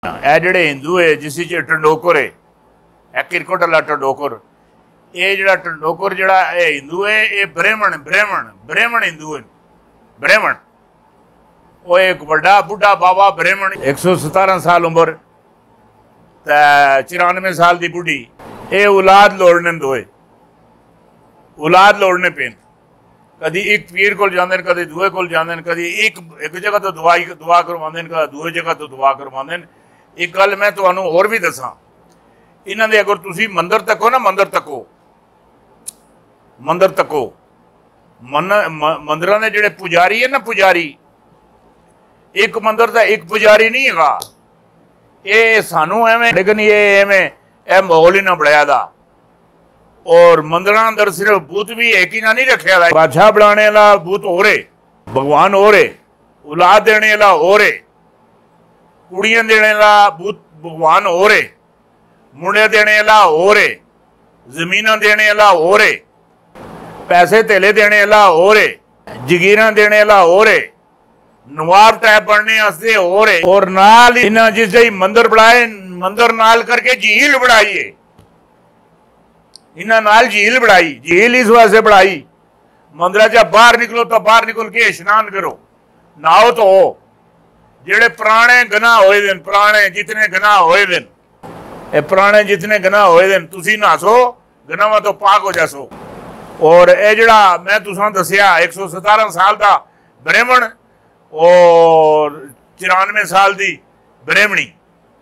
ਇਹ ਜਿਹੜੇ ਹਿੰਦੂ ਹੈ ਜਿਸ ਵਿੱਚ ਟੰਡੋਕਰ ਹੈ, ਇਹ ਕਿਰਕਟ ਵਾਲਾ ਟੰਡੋਕਰ, ਇਹ ਜਿਹੜਾ ਟੰਡੋਕਰ ਜਿਹੜਾ ਇਹ ਹਿੰਦੂ है, ये ब्राह्मण हिंदू है। ब्राह्मण वो एक बड़ा बुढ़ा बाबा ब्राह्मण 117 साल उम्र 94 साल की बुढ़ी, ये औलाद लोड़ने दोए, औलाद लोड़ने पेन, कभी एक पीर को जाते कभी दूए को जाते, कभी एक जगह तो दुआ करवाते, कभी दूए जगह तो दुआ करवाते। एक गल मैं तुहानू होर भी दसा, इन्हां दे अगर तुसी मंदिर तको ना, मंदिर तको मंदिर के जिहड़े पुजारी है ना, पुजारी एक मंदिर का एक पुजारी नहीं है, ये सानू एवें, लेकिन ये एवें ए माहौल ही ना बनाया दा। और मंदिर अंदर सिर्फ बूत भी एक ही ना नहीं रखा दा, बादशाह बनाने वाला बूत हो रहे, भगवान हो रहे, औलाद देने वाला हो रहे, कुड़ियां देने वाला बूत भगवान हो रहे, मुंडे देने वाला हो रहे, जमीना देने वाला हो रहे, पैसे तेले देने वाला हो रहे, जगीरा देने वाला हो रहे, नवाब तय बनने वास्ते हो रहे। और नाल इन्हां जिस मंदिर बनाए, मंदिर नाल करके झील बनाई है, इन्हां नाल झील बनाई, झील इस वास्ते बनाई मंदिर च बाहर निकलो तो बाहर निकल के स्नान करो, नहाओ तो जेड़े पुराने गनाह होए दिन, पुराने जितने गनाह होए दिन, ये पुराने जितने गनाह होए दिन तुसी नहासो, गनाहां तो पाक हो जासो। और ये जड़ा मैं तुसां दसिया 117 साल का ब्राह्मण और 94 साल की ब्राह्मणी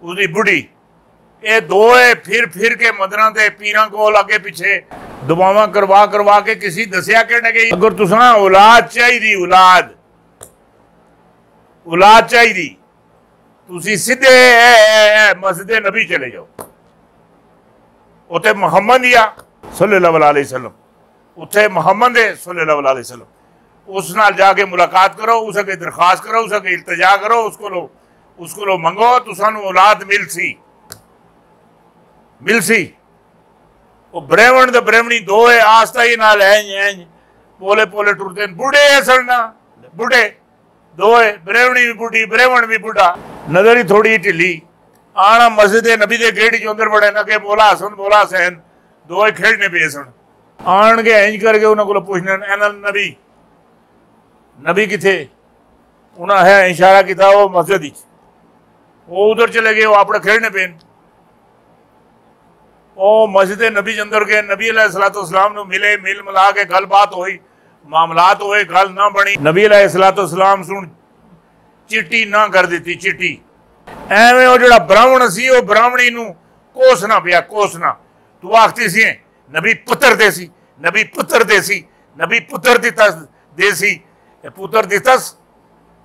उसकी बुढ़ी, ये दो है फिर के मंदिरां ते पीरां कोल अगे पिछे दुआवां करवा के किसी दसिया कि अगर तुसां औलाद चाहिदी, औलाद चाहिदी, तुसी सीधे मस्जिद नबी चले जाओ, उत्थे मुहम्मद ही आ सल्लल्लाहु अलैहि वसल्लम, उत्थे मुहम्मद है सल्लल्लाहु अलैहि वसल्लम, उस नाल जाके मुलाकात करो, उस अगे दरखास्त करो, उस अगे इल्तिजा करो, उसको लो मंगो, तुसानू औलाद मिल सी। वो ब्राह्मण ते ब्राह्मणी दो है, आस्था ही नाल ऐंज पोले टुरदे, बूढ़े असल ना, बूढ़े दो है, ब्राह्मणी भी बूढ़ी, ब्राह्मण भी बूढ़ा, नजर ही थोड़ी ढिली, आना मस्जिद नबी दे गेट चो अंदर बड़े ना के मौला हसन मौला हुसैन दो ही खेड़ने पे सन, आन के इंज करके उन्होंने को पूछना नबी किथे, उन्हें है इशारा किया वो मस्जिद ही, वो उधर चले गए, वो अपने खेड़ने पे, वो मस्जिद नबी अंदर गए, नबी अलैहिस्सलाम नू मिले, मिल मिला के गलबात हुई, मामलात हुए, गल ना बनी, नबी अलैहिस्सलाम सुन चिट्ठी ना कर दी, चिट्ठी एवें वो जो ब्राह्मण सी वो ब्राह्मणी नू कोसना पिया, कोसना तू आखती सी नबी पुत्र देसी, नबी पुत्र देसी, नबी पुत्र देसी, पुत्र दितस,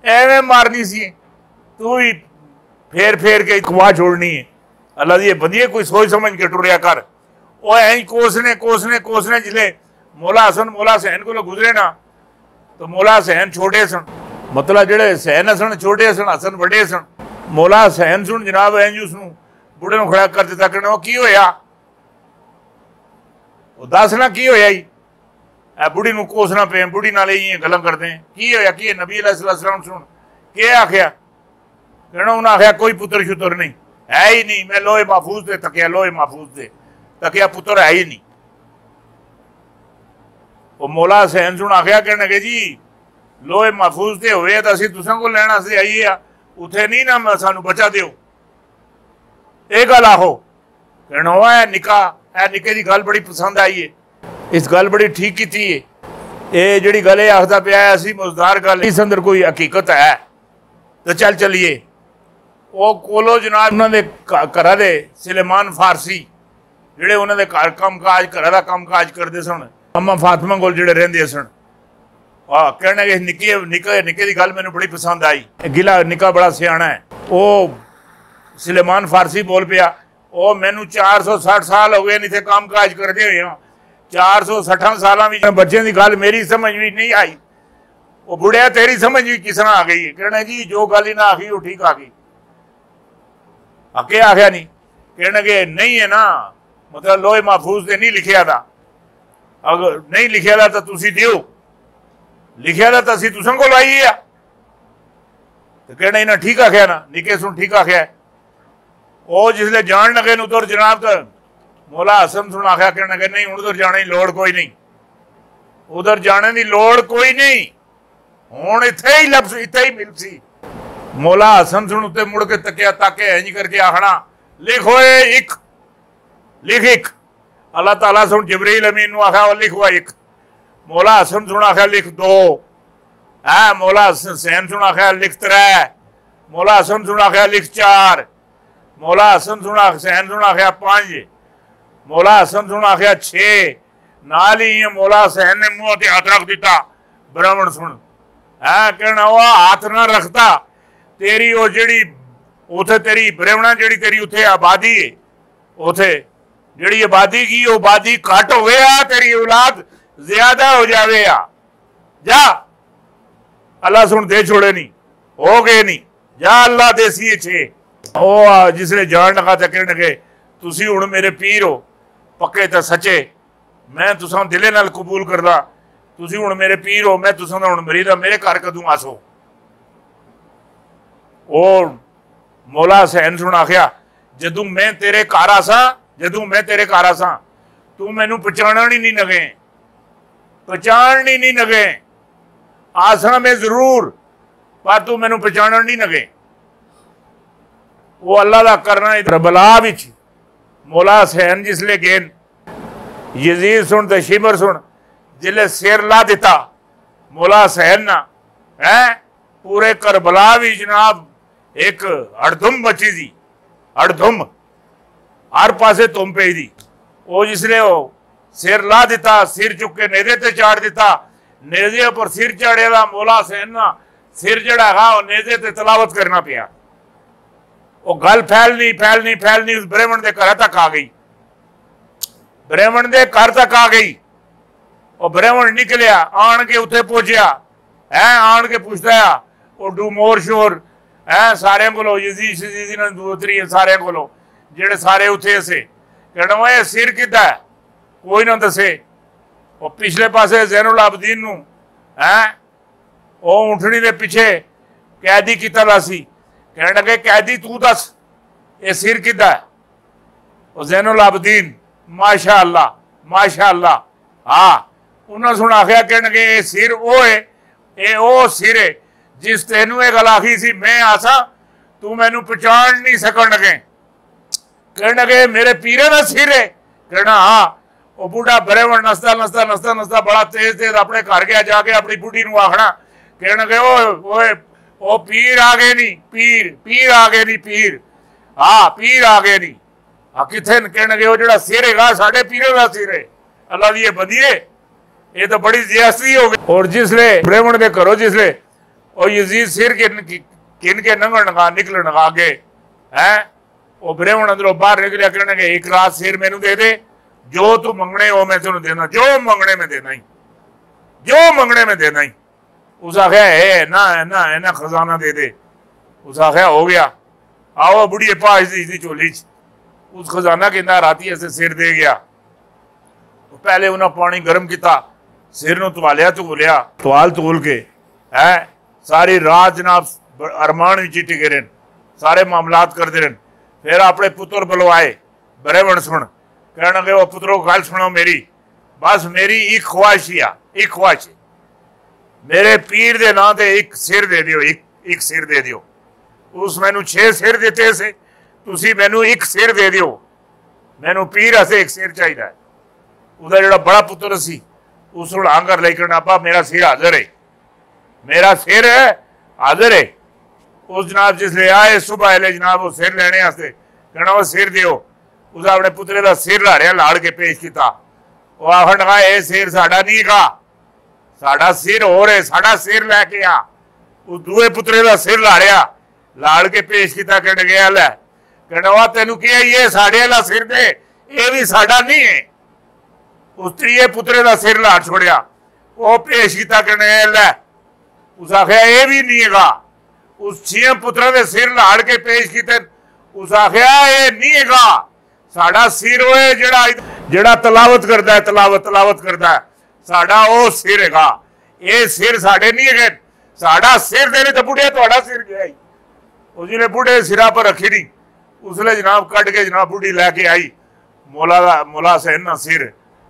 एवें मारनी सी, तू ही फेर के खुआ छोड़नी है। अल्लाह दी बंदिए कोई सोच समझ के टुरिया कर। वो ऐ कोसने जिले मौला हसन मौला हुसैन को गुजरे ना, तो मौला हुसैन छोटे सन, मतलब जेड़े हुसैन हसन छोटे सन, हसन बड़े सन, मौला हुसैन सुन जनाब इंज उसनू बुढ़े नू खड़ा कर दिता, कहना की होया, दस ना की होया ही, बुढ़ी नू कोसना पे, बुढ़ी नाल गल्लां करदे की होया, की नबी अलैहिस्सलाम सुन के आखिया, कहना उन्हें आखिया कोई पुत्र शुतर नहीं है ही नहीं, मैं लोहे महफूज से तकिया, लोहे महफूज से तकिया, पुत्र है ही नहीं। वो मौला हुसैन सुन आखिया, कहने जी लोहे महफूज से होए तो असीं तुसां को लैण वास्ते आईए आ, उत्थे नहीं ना सानू बचा दिओ, ये गल आहो। कहना है निके की गल बड़ी पसंद आई है, इस गल बड़ी ठीक की है, ये जी गल ये आखदा पिया असी मौजदार गल, इस अंदर कोई हकीकत है तो चल चलिए। वो कोलो जनाब उन्होंने घर दे सुलेमान फारसी जेडे उन्होंने घर कम काज घर का कम काज करते सन, अम्मा फातिमा कोल जेडे रहिंदे सन, कहने के निके की गल मैनू बड़ी पसंद आई, गिला निका बड़ा सियाना है। वो सुलेमान फारसी बोल पिया, ओ मैनू 460 साल हो गए इतने काम काज करते हुए, 460 साल भी बच्चे की गल मेरी समझ भी नहीं आई, वो बुढ़िया तेरी समझ भी किस तरह आ गई है। कहना जी जो गल ही ना आखी वो ठीक आ गई, अके आख्या नहीं, कहने के नहीं है ना, मतलब लोहे महफूज से नहीं लिखिया था, अगर नहीं लिखिया था तो तुसी दियो, लिखिया था तो असी तुसां कोल आई है, तो कहना इन्हें ठीक आख्या ना, निके सुन ठीक आख्या है। वो जिसले जान लगे उधर जनाब तो मौला हसन सुन आख्या कहने लगे नहीं उधर जाने की लोड़ कोई नहीं, उधर जाने की लोड़ कोई नहीं, हुण इत्थे ही लफ्ज़ इत्थे ही मिल सी। मौला हसन सुन उत्ते मुड़ के तकिया ताके इंज करके आखना लिखो इक, लिख इक। अल्लाह ताला सुन जिब्रील अमीन नूं आख्या लिखवा इक। मौला हसन सुन आख्या लिख दो है, मौला हुसैन सुन आख्या लिख त्रै, मौला हसन सुन आख्या लिख चार, मौला हसन सुन हुसैन सुन आख्या पांच, मौला हसन सुन आख्या छे। नाल ही मौला हुसैन ने मुंह ते हाथ रख दिता, ब्राह्मण सुन है कहना वो हाथ ना रखता तेरी वो जेड़ी उथे तेरी ब्राह्मणा जेड़ी तेरी उथे आबादी है, उथे जेड़ी आबादी की आबादी घट होवे आ, तेरी औलाद ज्यादा हो जावे आ। जा अल्लाह सुन दे छोड़े नहीं, हो गए नहीं, जा अल्लाह देसी छे। ओ जिसने जान लगा तो कहने लगे तुसी हुण मेरे पीर हो पक्के तो सच्चे, मैं तुसा दिले नाल कबूल करदा, तुसी हुण मेरे पीर हो, मैं तुसा दा हुण मरीद हां, मेरे घर कदों आसो। ओ मौला हुसैन सुन आख्या जदों मैं तेरे घर आसा, जदों मैं तेरे घर आसा तू मैनू पहचानण ही नहीं लगे, पहचान ही नहीं लगे, आसा मैं जरूर पर तू मैनू पहचानण नहीं लगे। वो अल्लाह का करना करबला विच मौला हुसैन जिसले गए यजीद सुन ते शिमर सुन जिले सिर ला दिता मौला हुसैन ना है, पूरे करबला भी जनाब एक हड़धुम मची दी, हड़धुम हर पासे तुम पे दी। वो जिसले वो सिर ला दिता, सिर चुक के नेजे ते चाड़ दिता, नेजे पर सिर चाड़ेगा मौला हुसैन ना सिर जड़ा है नेजे ते तलावत करना पिया। वो गल फैलनी फैलनी फैलनी उस ब्राह्मण के घर तक आ गई, ब्राह्मण के घर तक आ गई। और ब्राह्मण निकलिया आन के उत्थे पहुंचया है, आन के पूछता है वो डूमोर शोर है सारे को यजीद दूसरी सारे को जेड़े सारे उत्थे से कहना वो सिर किदा है कोई ना दसे। वो पिछले पासे ज़ैनुल आबदीन नूं है वो ऊँटनी के पिछे कैदी किता सी, कहने लगे कैदी तू दस ये सिर किदा है। वो ज़ैनुल आबदीन माशा अल्लाह माशा अल्लाह, हाँ उन्होंने सुन आख्या कहने लगे ये सिर वो है, ये वो सिर है जिस तेनू ये गल आखी सी मैं आसा तू मैनू पहचान नहीं सकन लगे। कहने लगे मेरे पीरे का सिर है, कहना हाँ। वो बूढ़ा ब्राह्मण नसता नसता नसता नसता बड़ा तेज तेज अपने घर गया, जाके अपनी बुढ़ी नू आखना कहने लगे ओ पीर आ गए नहीं, पीर पीर आ गए नहीं, पीर हाँ पीर आ गए नहीं। हाँ किथे कहने लगे वो जो सिर है साढ़े पीरों का सिर है, अल्लाह दी बंदिए ये तो बड़ी ज्यादती हो गई। और जिसले ब्राह्मण के घरों जिसले और यजीद सिर किन के नंगण निकलन आगे है, वो ब्राह्मण अंदरों बाहर निकलिया कहने लगे एक रात सिर मैनू दे दे, जो तू मंगने हो मैं तेन देना, जो मंगने में देना ही, जो मंगने में देना ही। उस आख्या है ना खजाना दे दे, उस आख्या हो गया आओ बुढ़ी पा इसकी झोली च उस खजाना के अंदर राती ऐसे सिर दे गया। तो पहले उन्हें पानी गर्म किया, सिर नूं तवालिया धोलिया, तवाल तोल के है सारी रात जनाब अरमान विच टिके रहन, सारे मामलात करते रहन। फिर अपने पुत्र बुलवाए, ब्राह्मण सुन कहने लगे वो पुत्रों गल सुनो मेरी, बस मेरी एक ख्वाहिश ही आ, एक ख्वाहिश मेरे पीर दे नां ते एक सिर दे दियो, एक सिर दे दियो। उस मैनू 6 सिर दिते से तुसी मैनू एक सिर दे दियो, मैनू पीर हसे एक सिर चाहिए। उसका जो बड़ा पुत्र सी उस हां कर ली कहना अब्बा मेरा सिर हाजिर है, मेरा सिर है हाजिर है। उस जनाब जिसले आए सुबह आए जनाब वो सिर लेने वास्ते कहना वो सिर दियो, उस अपने पुत्रे का सिर लाड़िया लाड़ के पेश किया। वो आखन लगा ये सिर साडा नहीं गा, साडा सिर हो रहे साडा सिर लैके आ। उस दूए पुत्रे का सिर लाड़िया लाड़ के पेश किया, कहने गया लै कहना वा तेनू क्या ये साढ़े वाला सिर दे, ये भी साडा नहीं है। उस त्रिये पुत्रे का सिर लाड़ छोड़िया, वो पेश किया कहने लै, उस आख्या ये भी नहीं है। उस 6 पुत्रों के सिर लाड़ के पेश किए, उस आख्या ये नहीं है साडा सिर होए जेड़ा तलावत करता है, तलावत करता है साडा वो सिर है, ये सिर साडे नहीं है, साडा सिर देने तो बुढ़िया थोड़ा सिर गया ही। उसने बुढ़े सिरा पर रखी नहीं, उसले जनाब कट के जनाब बुढ़ी लैके आई मौला हुसैन ना सिर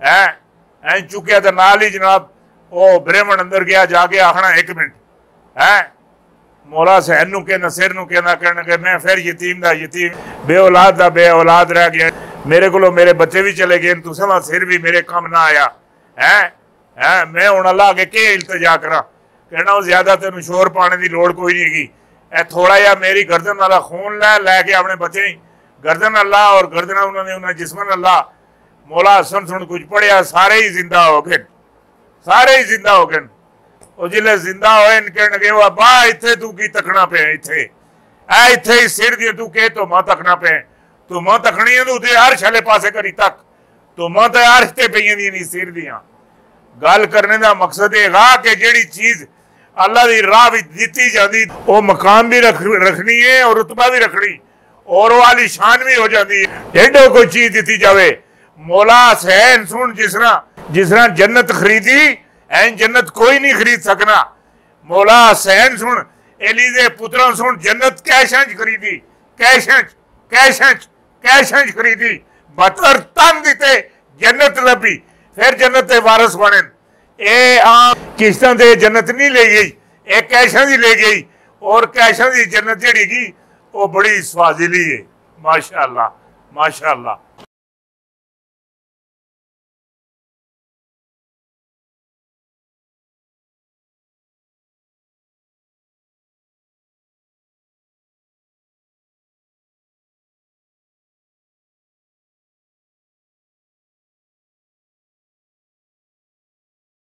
है चुकया तो नाल ही जनाब वो ब्राह्मण अंदर गया जाके आखना 1 मिनट है मौला हुसैन नूं कहना सिर नूं कहना कि मैं फिर यतीम दा यतीम बे औलाद रह गया मेरे को मेरे बच्चे भी चले गए तुसा सिर भी मेरे कम ना आया है मैं हुण अल्लाह अगे के इल्तजा करा कहना ज्यादा तेन शोर पाने की लोड़ कोई नहीं हैगी थोड़ा जा मेरी गर्दन वाला खून लैके अपने बच्चे गर्दन अल्लाह और गर्दन उन्होंने जिस्मन अल्लाह मौला सुन कुछ पढ़िया सारे ही जिंदा हो गए सारे ही जिंदा हो गए और जिले जिंदा होए कहन गए अब्बा इत्थे तू की तकना पे इत्थे इत्थे ही सिर दी तू के तो मां तकना पे तू मां तकनी है तू हर छले पासे करी तक तू मां तो हर ते पईयां दी नहीं सिर दियां गल करने का मकसद है कि जेड़ी चीज अल्लाह की राह दी जाती वो मकाम भी रखनी है और रुतबा भी रखनी और वो आलीशान भी हो जाती है एडो कोई चीज दी जावे मौला हुसैन सुन जिस तरह जन्नत खरीदी एन जन्नत कोई नहीं खरीद सकना मौला हुसैन सुन एली दे पुत्रा सुन जन्नत कैशंज खरीदी कैशंज खरीदी 72 तन दिते जन्नत लभी फिर जन्नत के वारस बने ये आम किश्तां से जन्नत नहीं ले गई ये कैशा की ले गई और कैशा की जन्नत जी वो बड़ी स्वाजिली है माशाअल्लाह माशाअल्लाह।